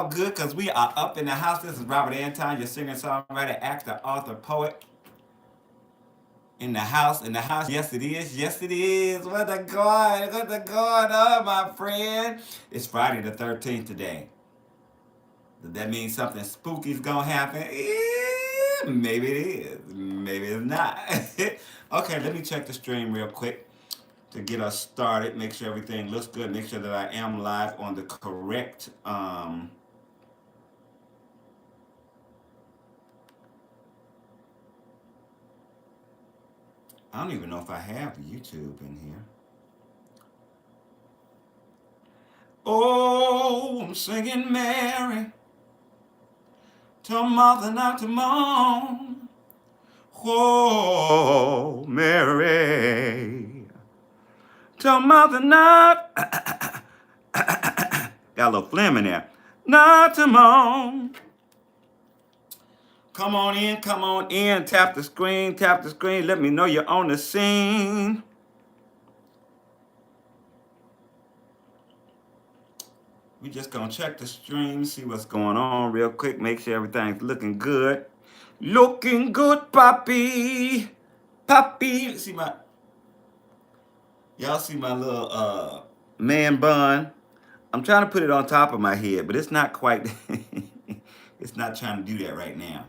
all good because we are up in the house. This is Robert Anton, your singer, songwriter, actor, author, poet. In the house, in the house. Yes, it is. Yes, it is. What the God? What the going on, my friend? It's Friday the 13th today. Does that mean something spooky's gonna happen? Maybe it is. Maybe it's not. Okay, let me check the stream real quick to get us started. Make sure everything looks good. Make sure that I am live on the correct I don't even know if I have YouTube in here. Oh, I'm singing Mary, tell mother not to moan. Oh, Mary, tell mother not. Got a little phlegm in there. Not to moan. Come on in, come on in. Tap the screen, tap the screen. Let me know you're on the scene. We just gonna check the stream, see what's going on real quick. Make sure everything's looking good. Looking good, Poppy. Poppy. Y'all see my little man bun? I'm trying to put it on top of my head, but it's not quite. It's not trying to do that right now.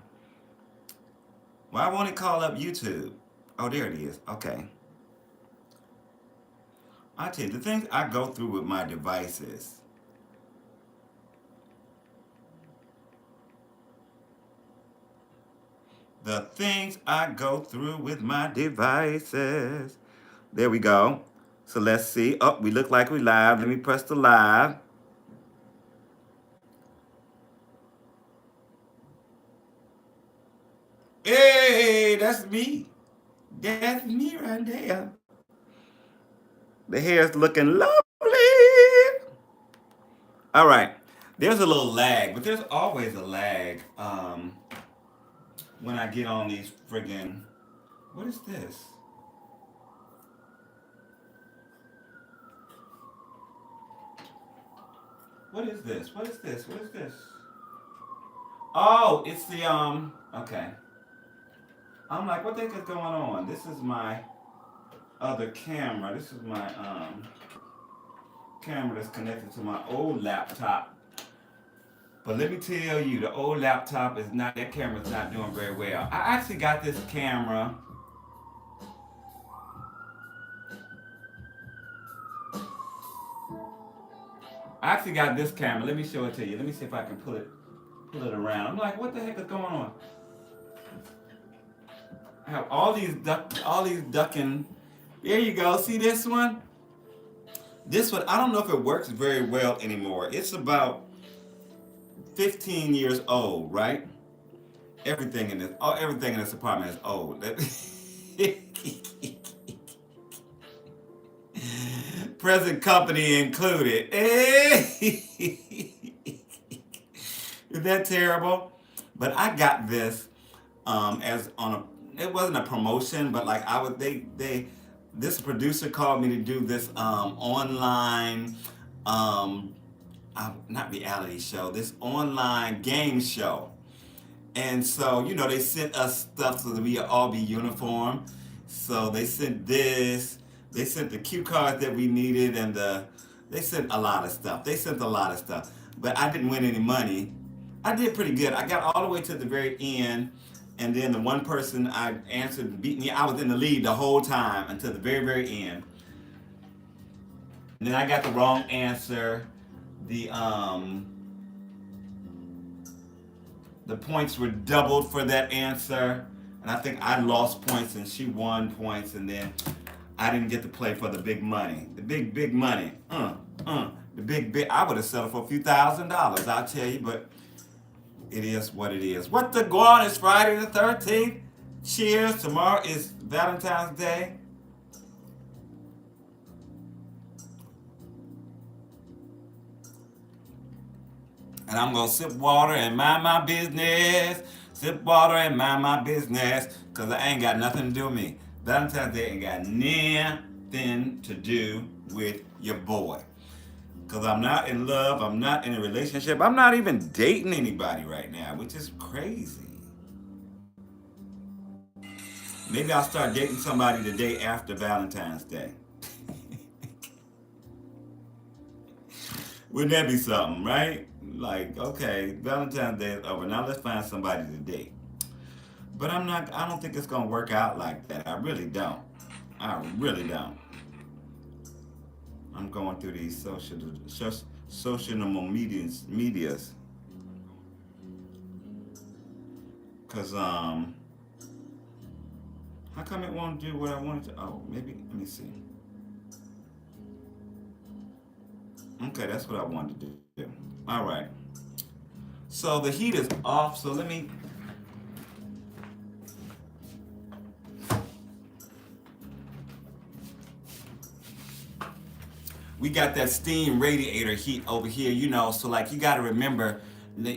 Why won't it call up YouTube? Oh, there it is. Okay. I tell you, the things I go through with my devices. The things I go through with my devices. There we go. So let's see. Oh, we look like we live. Let me press the live. Hey, that's me. That's me right there. The hair's looking lovely. All right. There's a little lag, but there's always a lag when I get on these friggin'. What is this? What is this? What is this? What is this? Oh, it's the okay. I'm like, what the heck is going on? This is my other camera. This is my camera that's connected to my old laptop. But let me tell you, the old laptop is not, that camera's not doing very well. I actually got this camera. I actually got this camera. Let me show it to you. Let me see if I can pull it around. I'm like, what the heck is going on? I have all these ducking. There you go. See this one? This one, I don't know if it works very well anymore. It's about 15 years old, right? Everything in this apartment is old. Present company included. Is that terrible? But I got this as on a. It wasn't a promotion, but like I would. This producer called me to do this online, not reality show. This online game show. And so, they sent us stuff so that we all be uniform. So they sent this. They sent the cue cards that we needed, and they sent a lot of stuff. They sent a lot of stuff. But I didn't win any money. I did pretty good. I got all the way to the very end, and then the one person I answered beat me. I was in the lead the whole time until the very, very end. And then I got the wrong answer. The points were doubled for that answer, and I think I lost points and she won points, and then I didn't get to play for the big money. The big money. The big. I would have settled for a few $1,000s, I'll tell you, but it is what it is. What the go on? It's Friday the 13th. Cheers. Tomorrow is Valentine's Day. And I'm going to sip water and mind my business. Sip water and mind my business. Because I ain't got nothing to do with me. Valentine's Day ain't got nothing to do with your boy. Because I'm not in love. I'm not in a relationship. I'm not even dating anybody right now, which is crazy. Maybe I'll start dating somebody the day after Valentine's Day. Wouldn't that be something, right? Like, okay, Valentine's Day is over. Now let's find somebody to date. But I don't think it's going to work out like that. I really don't. I really don't. I'm going through these social medias. Because, how come it won't do what I wanted to? Oh, maybe, let me see. Okay, that's what I wanted to do. All right. So the heat is off. So let me. We got that steam radiator heat over here, So like you got to remember,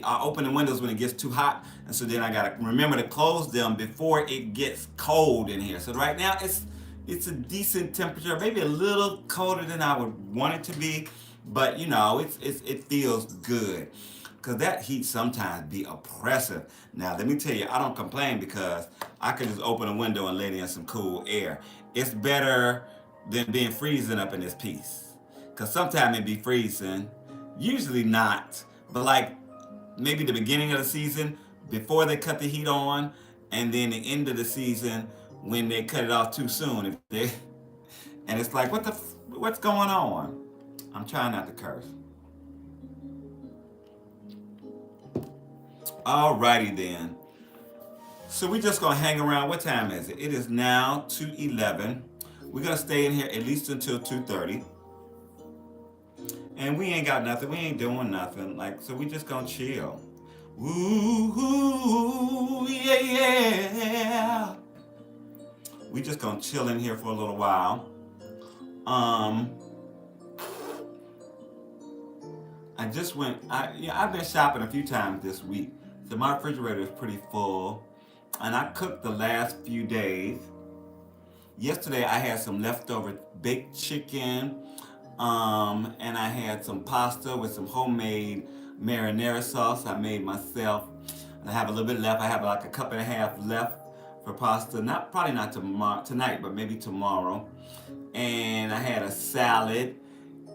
I open the windows when it gets too hot, and so then I got to remember to close them before it gets cold in here. So right now it's a decent temperature, maybe a little colder than I would want it to be, but it feels good. Cause that heat sometimes be oppressive. Now let me tell you, I don't complain because I can just open a window and let in some cool air. It's better than being freezing up in this piece. Cause sometimes it be freezing, usually not, but like maybe the beginning of the season before they cut the heat on, and then the end of the season when they cut it off too soon. If they and it's like what's going on? I'm trying not to curse. Alrighty then. So we just gonna hang around. What time is it? It is now 2:11. We're gonna stay in here at least until 2:30. And we ain't got nothing. We ain't doing nothing. Like, so we just gonna chill. Ooh, yeah, yeah. We just gonna chill in here for a little while. Um, I just went. I've been shopping a few times this week, so my refrigerator is pretty full, and I cooked the last few days. Yesterday I had some leftover baked chicken, and I had some pasta with some homemade marinara sauce I made myself. And I have a little bit left. I have like a cup and a half left for pasta. Not probably not tomorrow tonight, but maybe tomorrow. And I had a salad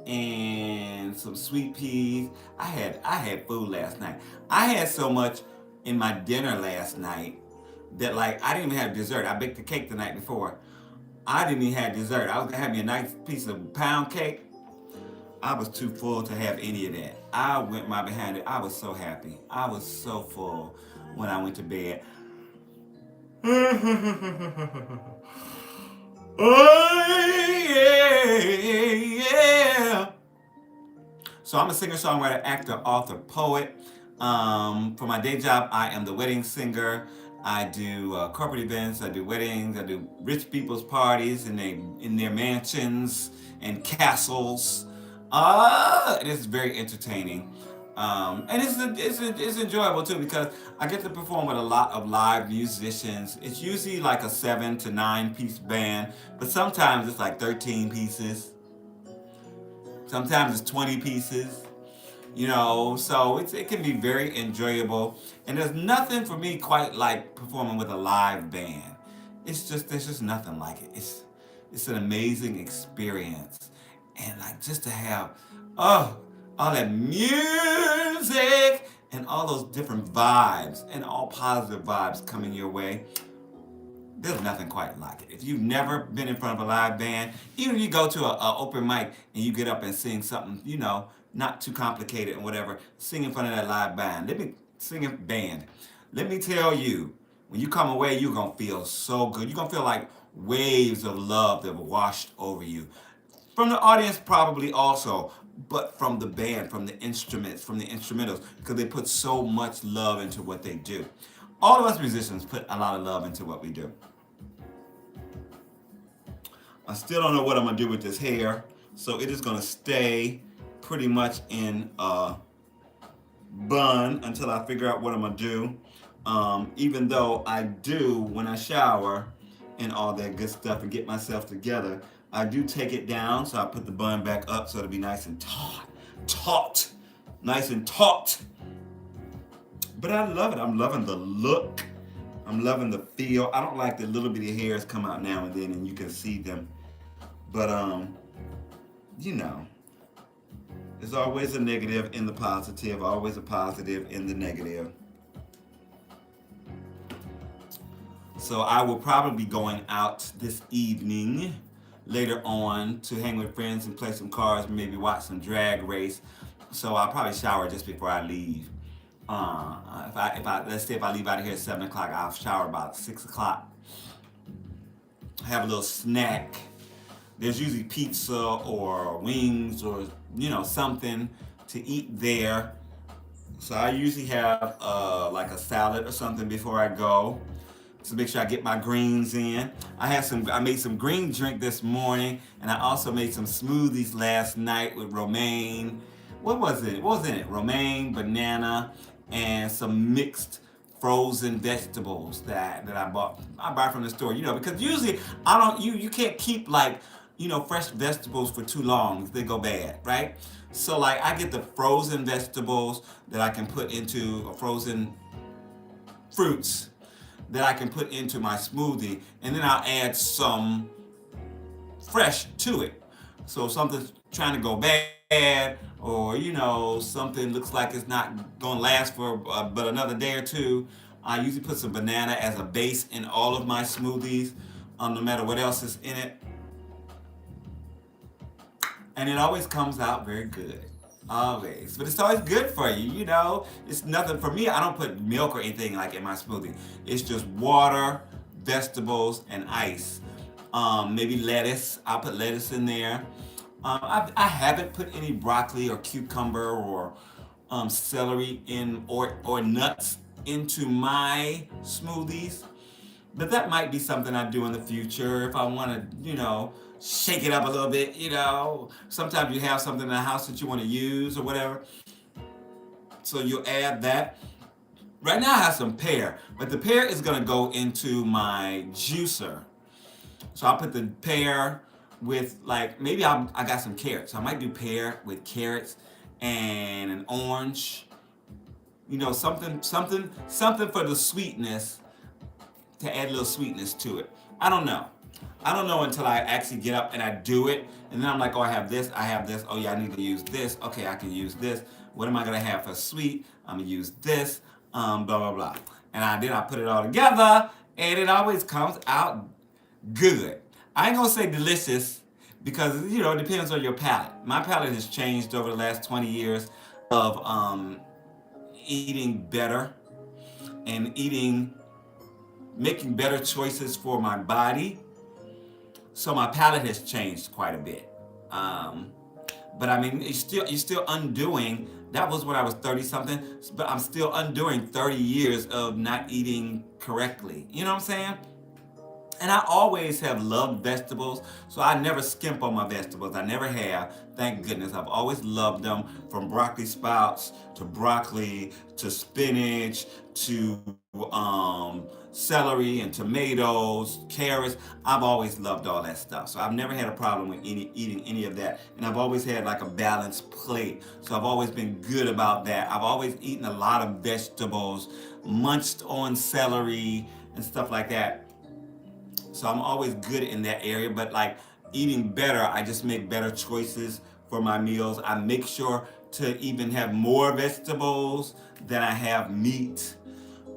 and some sweet peas. I had food last night. I had so much in my dinner last night that like I didn't even have dessert. I baked the cake the night before. I didn't even have dessert. I was gonna have me a nice piece of pound cake. I was too full to have any of that. I went my behind it. I was so happy. I was so full when I went to bed. Oh yeah, yeah. So I'm a singer, songwriter, actor, author, poet. For my day job, I am the wedding singer. I do corporate events. I do weddings. I do rich people's parties in their mansions and castles. It is very entertaining. And it's enjoyable too because I get to perform with a lot of live musicians. It's usually like a 7 to 9 piece band, but sometimes it's like 13 pieces. Sometimes it's 20 pieces. So it can be very enjoyable. And there's nothing for me quite like performing with a live band. There's just nothing like it. It's an amazing experience. And like just to have all that music and all those different vibes and all positive vibes coming your way. There's nothing quite like it. If you've never been in front of a live band, even if you go to a open mic and you get up and sing something, not too complicated and whatever, sing in front of that live band. Let me tell you, when you come away, you're gonna feel so good. You're gonna feel like waves of love that washed over you. From the audience, probably also, but from the band, from the instruments, from the instrumentals, because they put so much love into what they do. All of us musicians put a lot of love into what we do. I still don't know what I'm gonna do with this hair, so it is gonna stay pretty much in a bun until I figure out what I'm gonna do. Even though I do when I shower and all that good stuff and get myself together, I do take it down, so I put the bun back up so it'll be nice and taut. taut, nice and taut. But I love it. I'm loving the look. I'm loving the feel. I don't like the little bitty hairs come out now and then and you can see them. But you know, there's always a negative in the positive, always a positive in the negative. So I will probably be going out this evening later on to hang with friends and play some cards, maybe watch some drag race. So I'll probably shower just before I leave. If I let's say if I leave out of here at 7 o'clock, I'll shower about 6 o'clock. Have a little snack. There's usually pizza or wings or something to eat there. So I usually have like a salad or something before I go to make sure I get my greens in. I made some green drink this morning, and I also made some smoothies last night with romaine. What was it? What was in it? Romaine, banana, and some mixed frozen vegetables that I bought. I buy from the store, because usually I don't. You can't keep like fresh vegetables for too long; they go bad, right? So like I get the frozen vegetables that I can put into a frozen fruits that I can put into my smoothie, and then I'll add some fresh to it. So if something's trying to go bad, or something looks like it's not gonna last for but another day or two, I usually put some banana as a base in all of my smoothies, no matter what else is in it, and it always comes out very good. Always. But it's always good for you. It's nothing for me. I don't put milk or anything like in my smoothie. It's just water, vegetables, and ice. Maybe lettuce. I'll put lettuce in there. I haven't put any broccoli or cucumber or celery in or nuts into my smoothies. But that might be something I do in the future if I want to, shake it up a little bit. Sometimes you have something in the house that you want to use or whatever. So you add that. Right now I have some pear, but the pear is going to go into my juicer. So I'll put the pear with like, maybe I got some carrots. So I might do pear with carrots and an orange. Something for the sweetness to add a little sweetness to it. I don't know. I don't know until I actually get up and I do it. And then I'm like, oh, I have this, I have this. Oh, yeah, I need to use this. Okay, I can use this. What am I going to have for sweet? I'm going to use this, blah, blah, blah. And then I put it all together, and it always comes out good. I ain't going to say delicious because, it depends on your palate. My palate has changed over the last 20 years of eating better and making better choices for my body. So my palate has changed quite a bit. But I mean, you're still undoing. That was when I was 30 something, but I'm still undoing 30 years of not eating correctly. You know what I'm saying? And I always have loved vegetables, so I never skimp on my vegetables. I never have. Thank goodness. I've always loved them, from broccoli sprouts to broccoli to spinach to celery and tomatoes, carrots. I've always loved all that stuff. So I've never had a problem with eating any of that. And I've always had like a balanced plate. So I've always been good about that. I've always eaten a lot of vegetables, munched on celery and stuff like that. So I'm always good in that area, but like eating better, I just make better choices for my meals. I make sure to even have more vegetables than I have meat.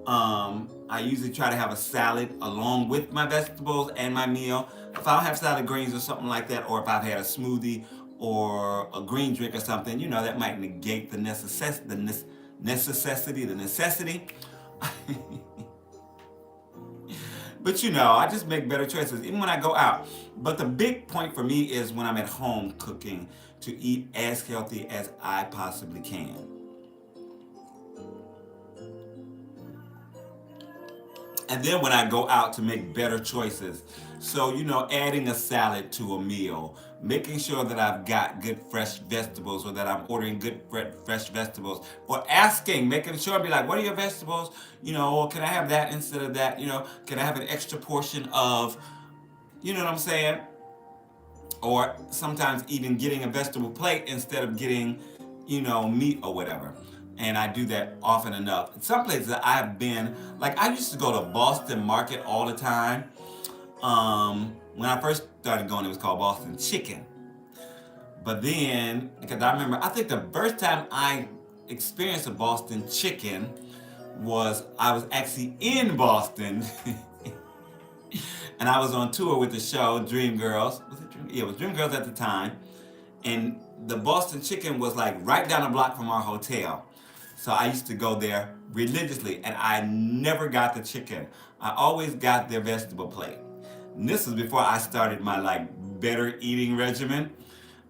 I usually try to have a salad along with my vegetables and my meal. If I don't have salad greens or something like that, or if I've had a smoothie or a green drink or something, that might negate the necessity. But I just make better choices even when I go out. But the big point for me is when I'm at home cooking, to eat as healthy as I possibly can. And then when I go out, to make better choices. So, adding a salad to a meal, making sure that I've got good fresh vegetables, or that I'm ordering good fresh vegetables, or making sure, be like, what are your vegetables? Can I have that instead of that? Can I have an extra portion of, you know what I'm saying? Or sometimes even getting a vegetable plate instead of getting meat or whatever. And I do that often enough. Some places that I've been, like I used to go to Boston Market all the time. When I first started going, it was called Boston Chicken. But then, because I remember, I think the first time I experienced a Boston Chicken was I was actually in Boston, and I was on tour with the show Dream Girls. Was it Dream? Yeah, it was Dream Girls at the time, and the Boston Chicken was like right down the block from our hotel. So I used to go there religiously, and I never got the chicken. I always got their vegetable plate. And this was before I started my like better eating regimen.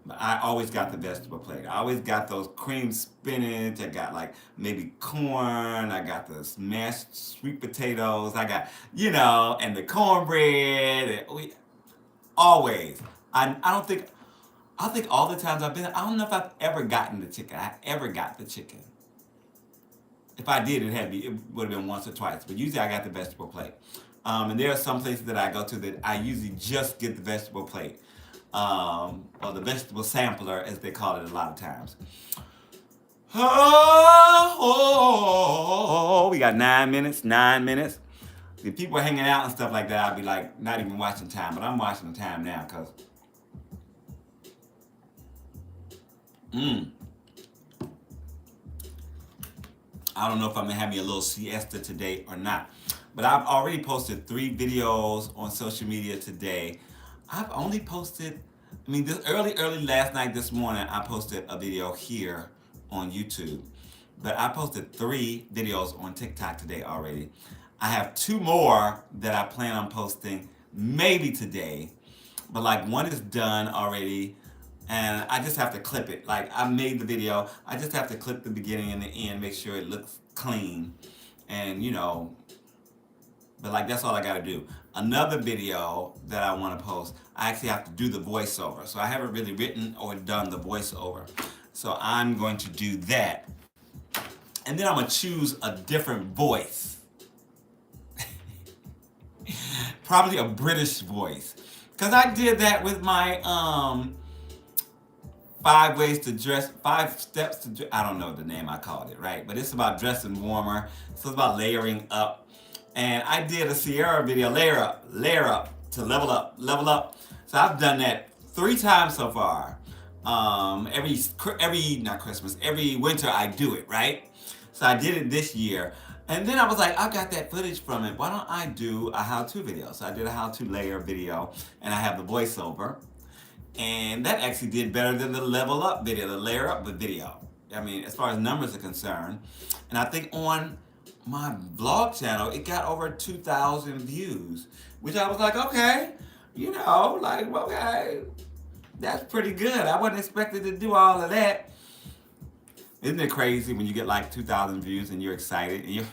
I always got the vegetable plate. I always got those cream spinach. I got like maybe corn. I got the smashed sweet potatoes. I got, and the cornbread. Always. I think all the times I've been, I don't know if I've ever gotten the chicken. I ever got the chicken. If I did, it would have been once or twice. But usually I got the vegetable plate. And there are some places that I go to that I usually just get the vegetable plate. Or the vegetable sampler, as they call it a lot of times. Oh, we got 9 minutes, 9 minutes. If people are hanging out and stuff like that, I'd be like, not even watching time, but I'm watching the time now because, I don't know if I'm gonna have me a little siesta today or not. But I've already posted 3 videos on social media today. I've only posted, this early last night, this morning, I posted a video here on YouTube. But I posted 3 videos on TikTok today already. I have 2 more that I plan on posting maybe today. But like one is done already, and I just have to clip it. Like I made the video, I just have to clip the beginning and the end, make sure it looks clean. And but like that's all I gotta do. Another video that I wanna post, I actually have to do the voiceover. So I haven't really written or done the voiceover. So I'm going to do that. And then I'm gonna choose a different voice. Probably a British voice. Cause I did that with my 5 steps to dress. I don't know the name I called it, right? But it's about dressing warmer. So it's about layering up. And I did a Sierra video, layer up to level up, level up. So I've done that 3 times so far. Not Christmas, every winter I do it, right? So I did it this year. And then I was like, I got that footage from it. Why don't I do a how-to video? So I did a how-to layer video, and I have the voiceover. And that actually did better than the level up video, the layer up video. As far as numbers are concerned. And I think on my vlog channel, it got over 2,000 views, which I was like, okay, okay, that's pretty good. I wasn't expected to do all of that. Isn't it crazy when you get like 2,000 views and you're excited?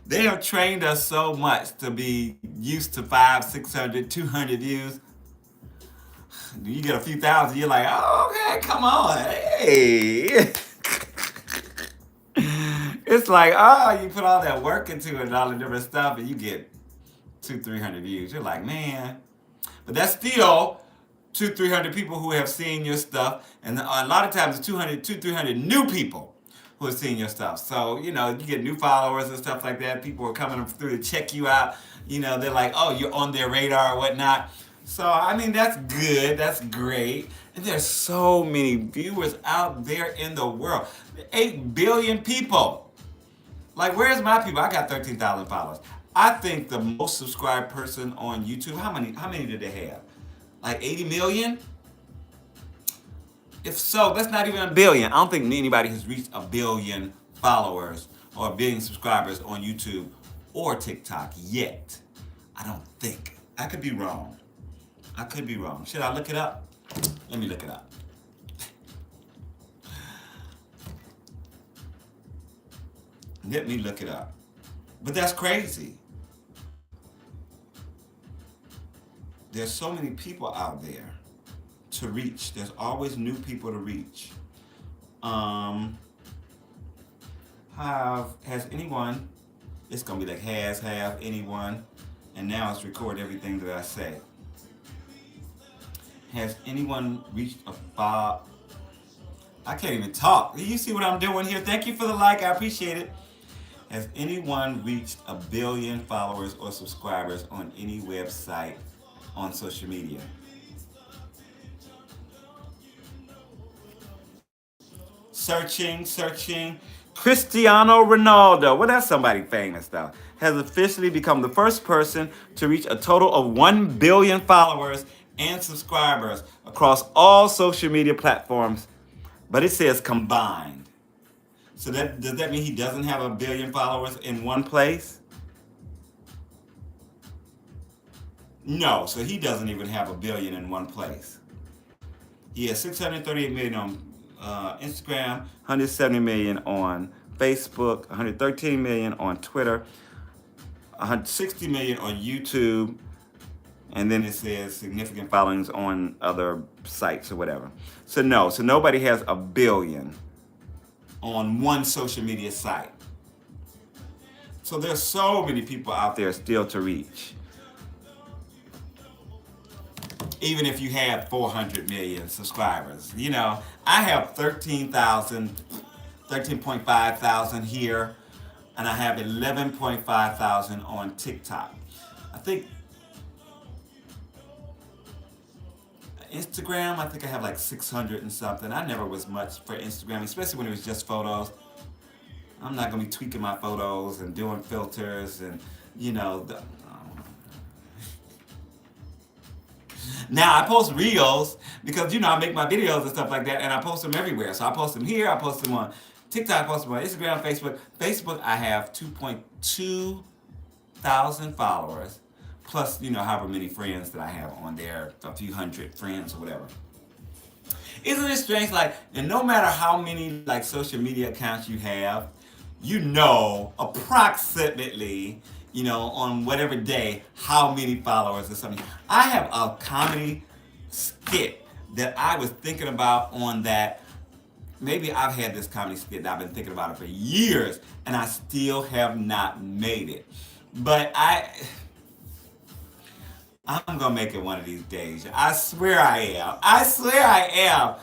They have trained us so much to be used to 500, 600, 200 views. You get a few thousand, you're like, oh, okay, come on, hey. It's like, oh, you put all that work into it and all the different stuff, and you get 200-300 views. You're like, man. But that's still 200-300 people who have seen your stuff, and a lot of times it's 200-300 new people who have seen your stuff. So you get new followers and stuff like that. People are coming through to check you out. They're like, oh, you're on their radar or whatnot. So that's good. That's great. And there's so many viewers out there in the world. 8 billion people. Like, where's my people? I got 13,000 followers. I think the most subscribed person on YouTube, how many did they have? Like 80 million? If so, that's not even a billion. I don't think anybody has reached a billion followers or a billion subscribers on YouTube or TikTok yet. I don't think. I could be wrong. Should I look it up? Let me look it up. Let me look it up. But that's crazy. There's so many people out there to reach. There's always new people to reach. Has anyone, it's going to be like have anyone, and now it's record everything that I say. Has anyone reached I can't even talk. You see what I'm doing here? Thank you for the like. I appreciate it. Has anyone reached a billion followers or subscribers on any website on social media? Searching. Cristiano Ronaldo, well, that's somebody famous though, has officially become the first person to reach a total of 1 billion followers and subscribers across all social media platforms, but it says combined. So that does that mean he doesn't have a billion followers in one place? No, so he doesn't even have a billion in one place. He has 638 million on Instagram, 170 million on Facebook, 113 million on Twitter, 160 million on YouTube, and then it says significant followings on other sites or whatever. So no, so nobody has a billion on one social media site. So there's so many people out there still to reach. Even if you have 400 million subscribers. I have 13.5 thousand here, and I have 11.5 thousand on TikTok. I think Instagram, I think I have like 600 and something. I never was much for Instagram, especially when it was just photos. I'm not gonna be tweaking my photos and doing filters and, you know, the, Now I post reels because I make my videos and stuff like that, and I post them everywhere. So I post them here, I post them on TikTok, I post them on Instagram, Facebook. Facebook, I have 2.2 thousand followers, plus however many friends that I have on there, a few hundred friends or whatever. Isn't it strange? Like, and no matter how many like social media accounts you have, approximately, on whatever day, how many followers or something. I have a comedy skit that I was thinking about on that. Maybe I've had this comedy skit and I've been thinking about it for years, and I still have not made it. But I'm gonna make it one of these days. I swear I am. I swear I am.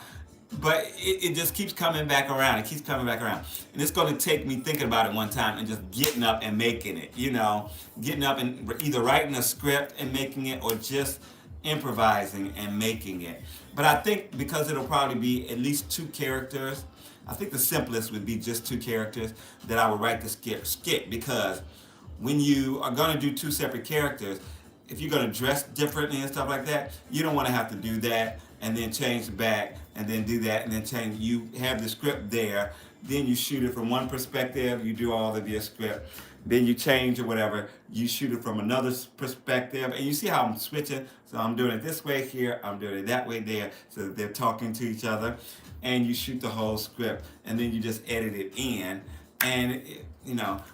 But it just keeps coming back around. It keeps coming back around. And it's going to take me thinking about it one time and just getting up and making it. Getting up and either writing a script and making it or just improvising and making it. But I think because it'll probably be at least two characters, I think the simplest would be just two characters that I would write the skit because when you are going to do two separate characters, if you're going to dress differently and stuff like that, you don't want to have to do that and then change back and then do that and then change. You have the script there, then you shoot it from one perspective, you do all of your script, then you change or whatever, you shoot it from another perspective, and you see how I'm switching. So I'm doing it this way here, I'm doing it that way there, so that they're talking to each other, and you shoot the whole script, and then you just edit it in, and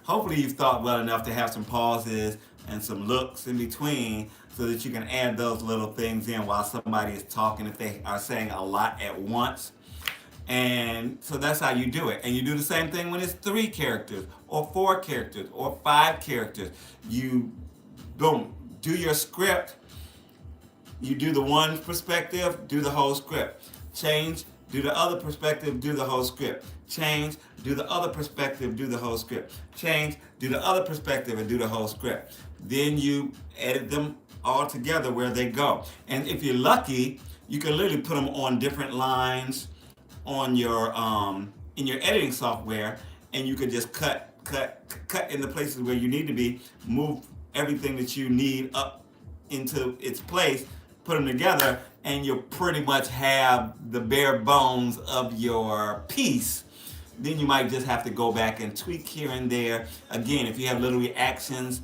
hopefully you've thought well enough to have some pauses and some looks in between so that you can add those little things in while somebody is talking if they are saying a lot at once. And so that's how you do it. And you do the same thing when it's 3 characters or 4 characters or 5 characters. You boom, do your script. You do the one perspective, do the whole script. Change, do the other perspective, do the whole script. Change, do the other perspective, do the whole script. Change, do the other perspective, and do the whole script. Then you edit them all together where they go. And if you're lucky, you can literally put them on different lines on your in your editing software, and you could just cut in the places where you need to be, move everything that you need up into its place, put them together, and you'll pretty much have the bare bones of your piece. Then you might just have to go back and tweak here and there. Again, if you have little reactions,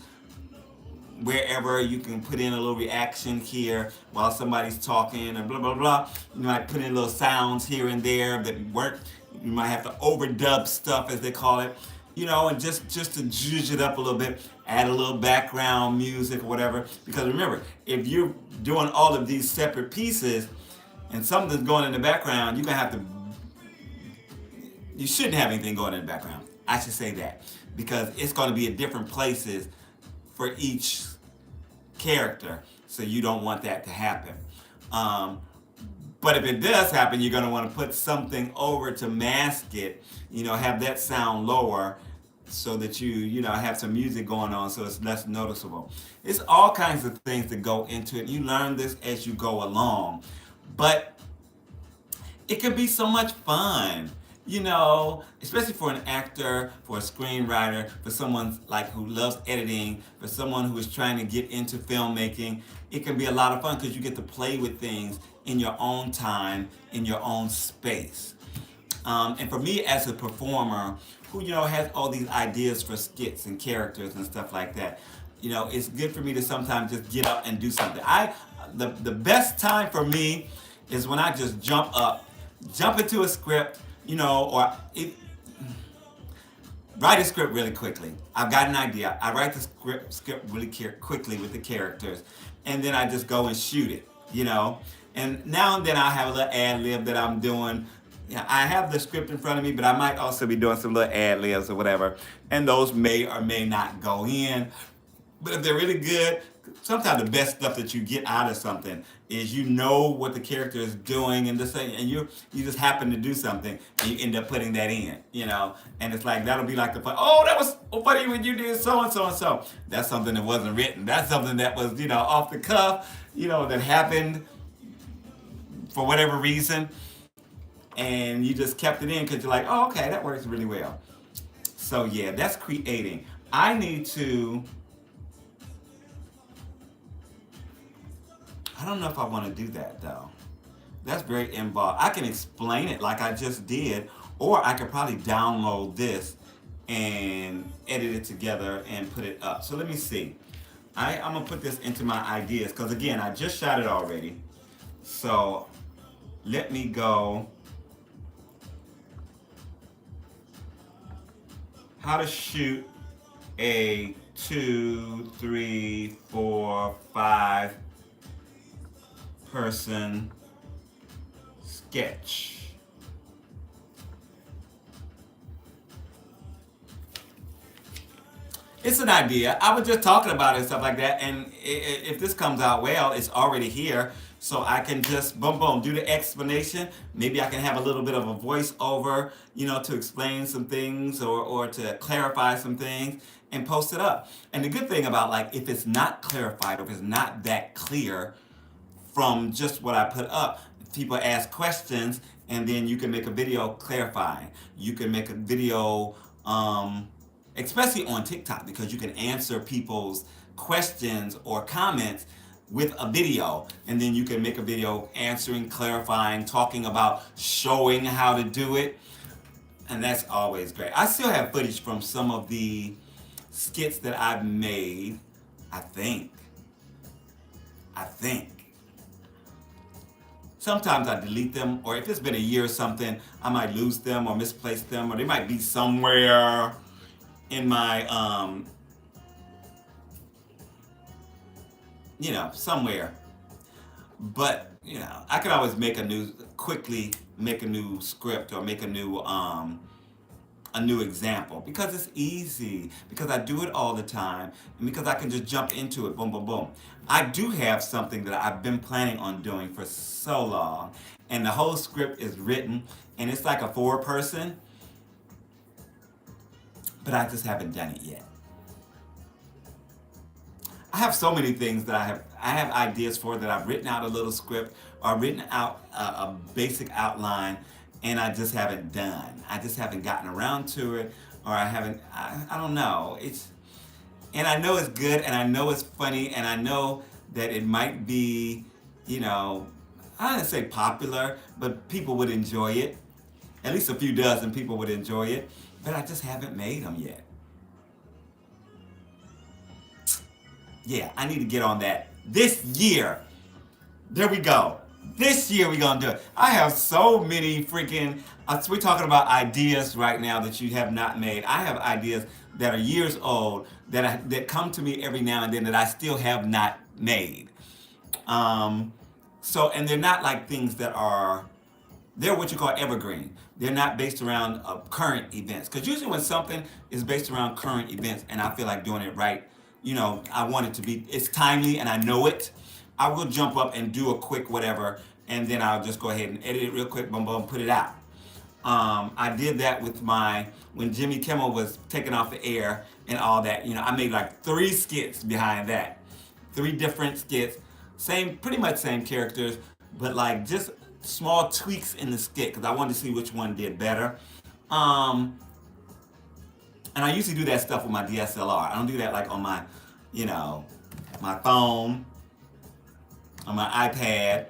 wherever you can put in a little reaction here while somebody's talking and blah, blah, blah. You might put in little sounds here and there that work. You might have to overdub stuff, as they call it, and just to zhuzh it up a little bit, add a little background music or whatever. Because remember, if you're doing all of these separate pieces and something's going in the background, you're going to have to, you shouldn't have anything going in the background. I should say that. Because it's going to be at different places for each character. So you don't want that to happen. But if it does happen, you're going to want to put something over to mask it, have that sound lower so that you have some music going on so it's less noticeable. It's all kinds of things that go into it. You learn this as you go along. But it can be so much fun, especially for an actor, for a screenwriter, for someone like who loves editing, for someone who is trying to get into filmmaking. It can be a lot of fun because you get to play with things in your own time, in your own space. And for me as a performer who has all these ideas for skits and characters and stuff like that, it's good for me to sometimes just get up and do something. The best time for me is when I just jump into a script, write a script really quickly. I've got an idea. I write the script really quickly with the characters, and then I just go and shoot it. And now and then I have a little ad lib that I'm doing. I have the script in front of me, but I might also be doing some little ad libs or whatever, and those may or may not go in. But if they're really good, sometimes the best stuff that you get out of something is what the character is doing, and you just happen to do something, and you end up putting that in. And it's like that'll be like the fun. Oh, that was funny when you did so and so and so. That's something that wasn't written. That's something that was off the cuff. That happened for whatever reason, and you just kept it in because you're like, oh, okay, that works really well. So yeah, that's creating. I don't know if I want to do that though. That's very involved. I can explain it like I just did, or I could probably download this and edit it together and put it up. So let me see. I'm gonna put this into my ideas because again, I just shot it already. So let me go. How to shoot a 2, 3, 4, 5 person sketch. It's an idea. I was just talking about it and stuff like that. And if this comes out well, it's already here. So I can just boom, boom, do the explanation. Maybe I can have a little bit of a voiceover, to explain some things or to clarify some things and post it up. And the good thing about if it's not clarified or if it's not that clear from just what I put up, people ask questions and then you can make a video clarifying. You can make a video, especially on TikTok, because you can answer people's questions or comments with a video, and then you can make a video answering, clarifying, talking about, showing how to do it, and that's always great. I still have footage from some of the skits that I've made. I think. Sometimes I delete them, or if it's been a year or something, I might lose them or misplace them, or they might be somewhere in my somewhere. But I can always quickly make a new script or make a new example because it's easy, because I do it all the time, and because I can just jump into it, boom, boom, boom. I do have something that I've been planning on doing for so long, and the whole script is written, and it's like a 4-person, but I just haven't done it yet. I have so many things that I have ideas for that I've written out a little script or written out a basic outline, and I just haven't done. I just haven't gotten around to it, or I don't know. And I know it's good, and I know it's funny, and I know that it might be, I don't say popular, but people would enjoy it. At least a few dozen people would enjoy it, but I just haven't made them yet. Yeah, I need to get on that this year. There we go. This year we're gonna do it. I have so many freaking. We're talking about ideas right now that you have not made. I have ideas that are years old that come to me every now and then that I still have not made. And they're not like things that are. They're what you call evergreen. They're not based around current events. Because usually when something is based around current events and I feel like doing it right, I want it to be, it's timely and I know it, I will jump up and do a quick whatever and then I'll just go ahead and edit it real quick, boom, boom, put it out. I did that with when Jimmy Kimmel was taken off the air and all that. I made like 3 skits behind that, 3 different skits, pretty much same characters, but like just small tweaks in the skit because I wanted to see which one did better. Um, and I usually do that stuff with my DSLR. I don't do that like on you know, my phone, on my iPad.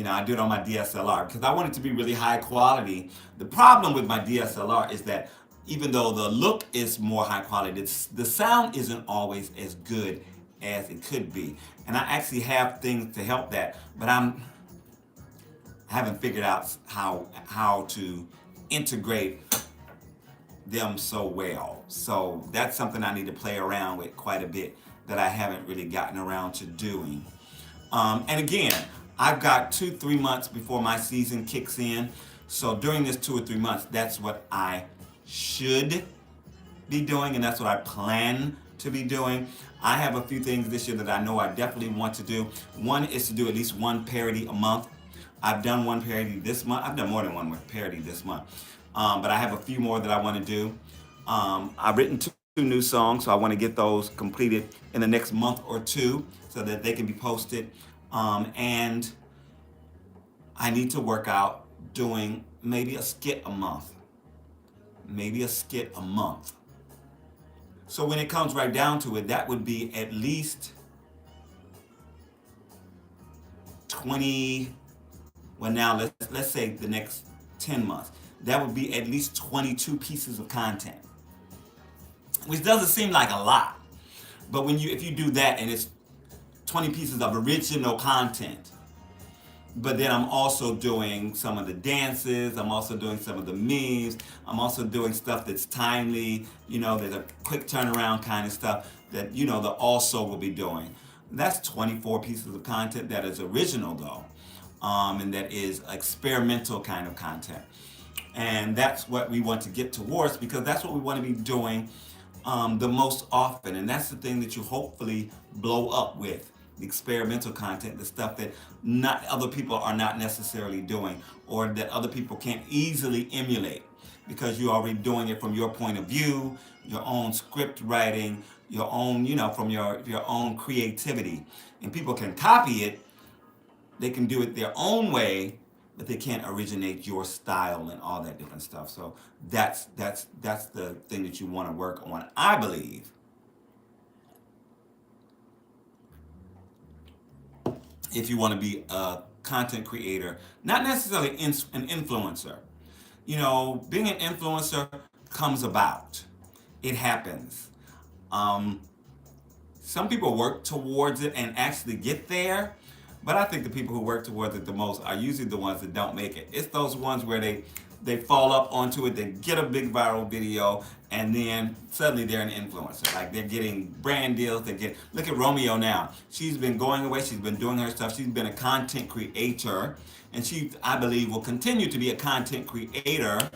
I do it on my DSLR because I want it to be really high quality. The problem with my DSLR is that even though the look is more high quality, the sound isn't always as good as it could be. And I actually have things to help that, but I haven't figured out how to integrate them so well. So that's something I need to play around with quite a bit that I haven't really gotten around to doing. And again, I've got 2-3 months before my season kicks in. So during this 2 or 3 months, that's what I should be doing, and that's what I plan to be doing. I have a few things this year that I know I definitely want to do. One is to do at least one parody a month. I've done one parody this month. I've done more than one parody this month. But I have a few more that I want to do. I've written two new songs, so I want to get those completed in the next month or two so that they can be posted. And I need to work out doing maybe a skit a month. Maybe a skit a month. So when it comes right down to it, that would be at least 20, well now let's say the next 10 months. That would be at least 22 pieces of content. Which doesn't seem like a lot. But if you do that and it's 20 pieces of original content, but then I'm also doing some of the dances, I'm also doing some of the memes, I'm also doing stuff that's timely, there's a quick turnaround kind of stuff that, the also will be doing. That's 24 pieces of content that is original though, and that is experimental kind of content. And that's what we want to get towards because that's what we want to be doing the most often. And that's the thing that you hopefully blow up with. The experimental content, the stuff that not other people are not necessarily doing or that other people can't easily emulate because you're already doing it from your point of view, your own script writing, your own, from your own creativity. And people can copy it, they can do it their own way, but they can't originate your style and all that different stuff. So that's the thing that you want to work on, I believe. If you want to be a content creator, not necessarily an influencer. Being an influencer comes about. It happens. Some people work towards it and actually get there, but I think the people who work towards it the most are usually the ones that don't make it. It's those ones where they fall up onto it, they get a big viral video, and then suddenly they're an influencer. Like they're getting brand deals, look at Romeo now. She's been going away, she's been doing her stuff, she's been a content creator, and she, I believe, will continue to be a content creator.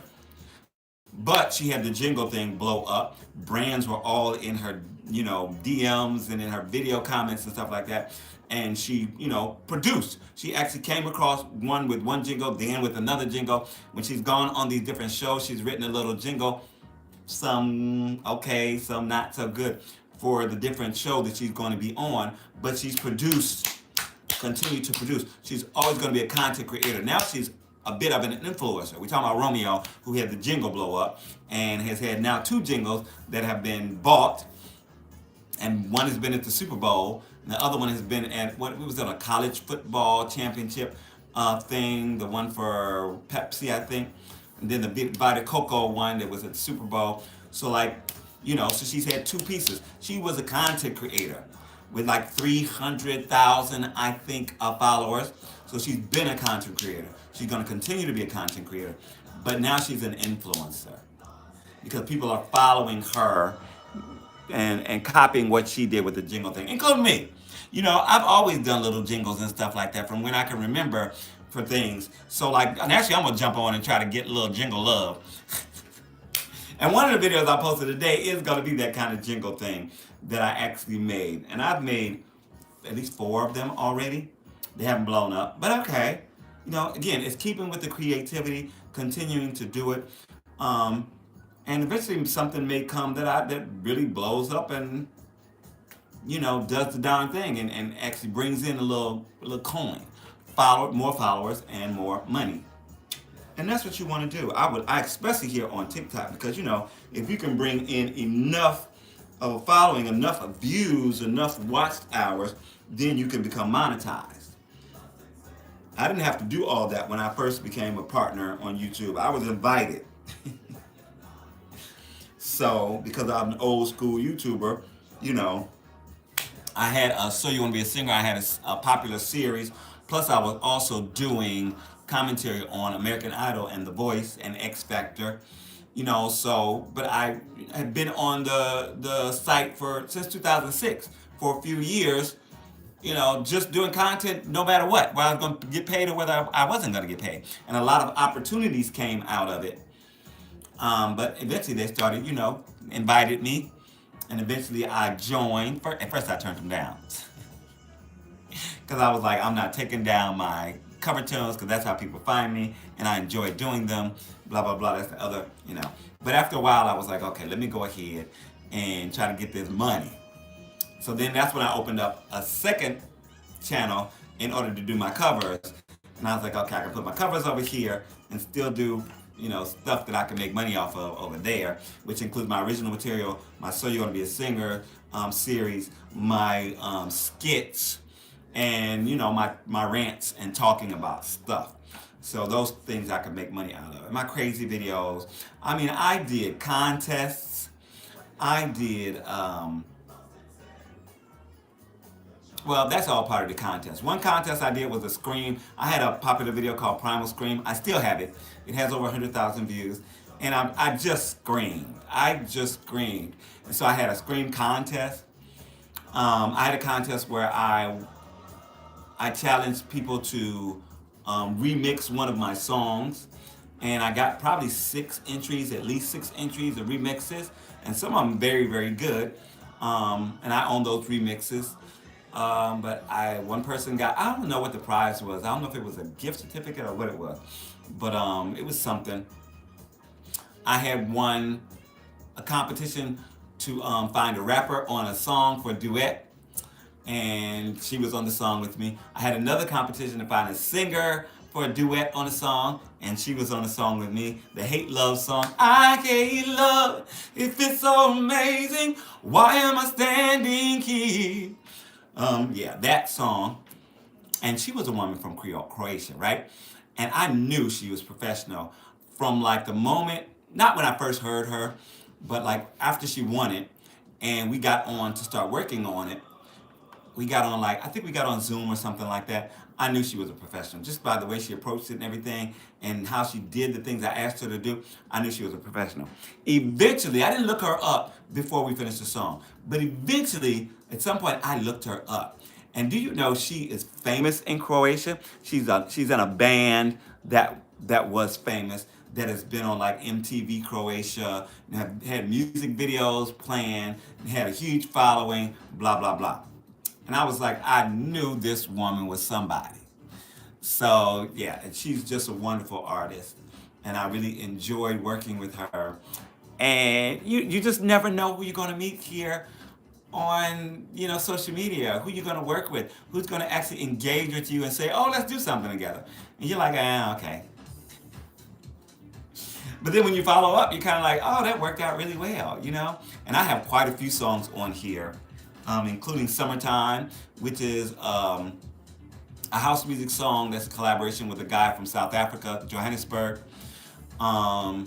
But she had the jingle thing blow up. Brands were all in her, DMs and in her video comments and stuff like that. And she, produced. She actually came across one with one jingle, then with another jingle. When she's gone on these different shows, she's written a little jingle. Some okay, some not so good for the different show that she's going to be on. But she's continued to produce. She's always going to be a content creator. Now she's a bit of an influencer. We're talking about Romeo, who had the jingle blow up and has had now 2 jingles that have been bought. And one has been at the Super Bowl, and the other one has been at, what was it, a college football championship thing, the one for Pepsi, I think. And then the Vita Coco one that was at the Super Bowl. So so she's had 2 pieces. She was a content creator with like 300,000, I think, followers. So she's been a content creator. She's going to continue to be a content creator. But now she's an influencer because people are following her and copying what she did with the jingle thing, including me. I've always done little jingles and stuff like that from when I can remember for things. So and actually I'm going to jump on and try to get a little jingle love. And one of the videos I posted today is going to be that kind of jingle thing that I actually made. And I've made at least 4 of them already. They haven't blown up, but okay. again, it's keeping with the creativity, continuing to do it, um, and eventually something may come that really blows up and does the darn thing and actually brings in a little coin, more followers and more money. And that's what you want to do. I especially here on TikTok because if you can bring in enough of a following, enough of views, enough watched hours, then you can become monetized. I didn't have to do all that when I first became a partner on YouTube. I was invited. So because I'm an old school YouTuber, you know, I had a So You Want to Be a Singer. I had a popular series. Plus, I was also doing commentary on American Idol and The Voice and X Factor. But I had been on the site for since 2006 for a few years. Just doing content no matter what, whether I was going to get paid or whether I wasn't going to get paid. And a lot of opportunities came out of it. But eventually they started, invited me, and eventually I joined. At first I turned them down because I was like, I'm not taking down my cover tunes because that's how people find me, and I enjoy doing them. Blah blah blah. That's the other. But after a while, I was like, okay, let me go ahead and try to get this money. So then that's when I opened up a second channel in order to do my covers. And I was like, okay, I can put my covers over here and still do, stuff that I can make money off of over there, which includes my original material, my So You Want to Be a Singer series, my skits, and, my rants and talking about stuff. So those things I could make money out of. And my crazy videos. I mean, I did contests. I did well, that's all part of the contest. One contest I did was a scream. I had a popular video called Primal Scream. I still have it. It has over 100,000 views. And I just screamed. I just screamed. And so I had a scream contest. I had a contest where I challenged people to remix one of my songs. And I got probably at least six entries of remixes. And some of them very, very good. And I own those remixes. But one person I don't know what the prize was. I don't know if it was a gift certificate or what it was. But it was something. I had won a competition to find a rapper on a song for a duet. And she was on the song with me. I had another competition to find a singer for a duet on a song, and she was on the song with me. The Hate Love song. I hate love, if it's so amazing, why am I standing here? Yeah, that song. And she was a woman from Croatia, right? And I knew she was professional from like the moment, not when I first heard her, but like after she won it, and we got on to start working on it. We got on I think we got on Zoom or something like that. I knew she was a professional just by the way she approached it and everything and how she did the things I asked her to do. I knew she was a professional. Eventually, I didn't look her up before we finished the song, but eventually, at some point, I looked her up. And do you know she is famous in Croatia? She's in a band that was famous that has been on like MTV Croatia, and have had music videos playing, and had a huge following, blah blah blah. And I was like, I knew this woman was somebody. So yeah, and she's just a wonderful artist, and I really enjoyed working with her. And you just never know who you're gonna meet here on social media, who you're gonna work with, who's gonna actually engage with you and say, oh, let's do something together. And you're like, ah, okay. But then when you follow up, you're kind of like, oh, that worked out really well. And I have quite a few songs on here, including Summertime, which is a house music song that's a collaboration with a guy from South Africa, Johannesburg. Um,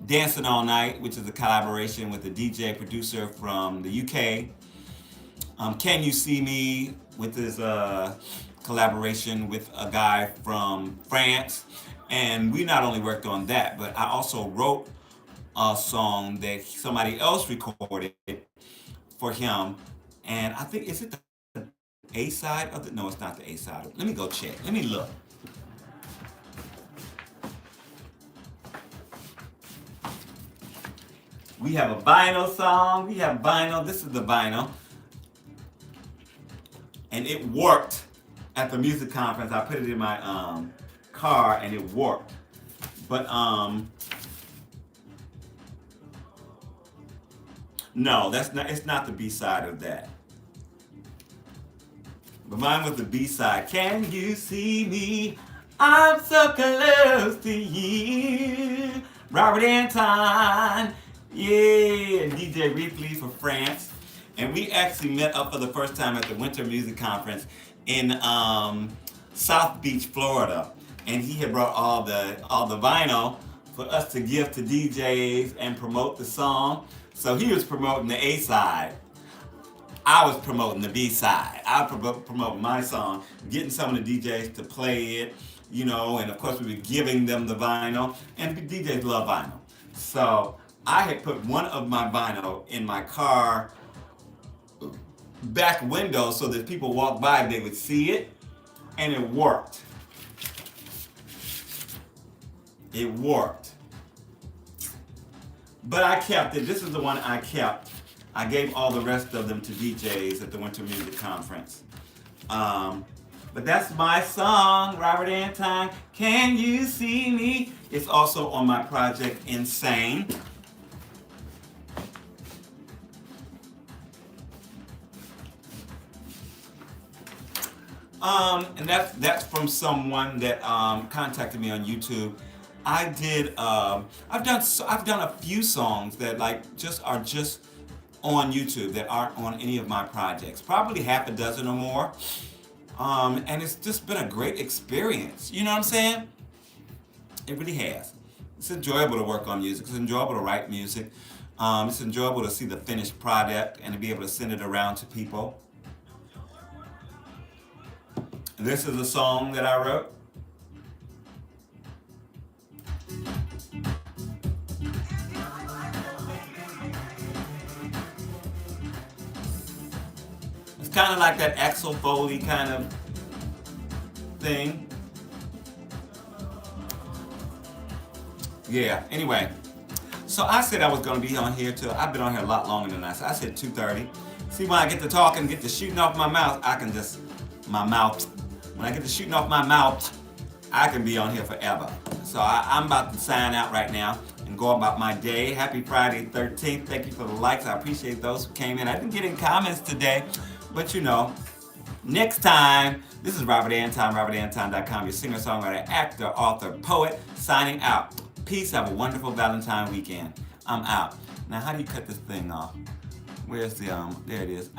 Dancing All Night, which is a collaboration with a DJ producer from the UK. Can You See Me, which is a collaboration with a guy from France. And we not only worked on that, but I also wrote a song that somebody else recorded for him. And I think, is it the A side of the? No, it's not the A side. Let me go check. Let me look. We have a vinyl song. We have vinyl. This is the vinyl. And it worked at the music conference. I put it in my car and it worked. But no, that's not. It's not the B side of that. But mine was the B side. Can you see me? I'm so close to you. Robert Anton. Yeah, and DJ Reefly for France. And we actually met up for the first time at the Winter Music Conference in South Beach, Florida. And he had brought all the vinyl for us to give to DJs and promote the song. So he was promoting the A side. I was promoting the B side. I was promoting my song, getting some of the DJs to play it, and of course we were giving them the vinyl, and the DJs love vinyl. So I had put one of my vinyl in my car back window so that people walk by and they would see it, and it worked. It worked. But I kept it. This is the one I kept. I gave all the rest of them to DJs at the Winter Music Conference. But that's my song, Robert Anton. Can you see me? It's also on my project Insane. And that's from someone that contacted me on YouTube. I've done a few songs that are just on YouTube that aren't on any of my projects. Probably half a dozen or more. And it's just been a great experience. You know what I'm saying? It really has. It's enjoyable to work on music. It's enjoyable to write music. It's enjoyable to see the finished product and to be able to send it around to people. This is a song that I wrote. It's kind of like that Axel Foley kind of thing. Yeah, anyway. So I said I was going to be on here till, I've been on here a lot longer than that. So I said 2:30. See, when I get to talking, get to shooting off my mouth, when I get to shooting off my mouth, I can be on here forever. So I'm about to sign out right now and go about my day. Happy Friday 13th. Thank you for the likes. I appreciate those who came in. I didn't get any comments today, but next time, this is Robert Anton, robertanton.com, your singer, songwriter, actor, author, poet, signing out. Peace. Have a wonderful Valentine weekend. I'm out. Now, how do you cut this thing off? Where's the, there it is.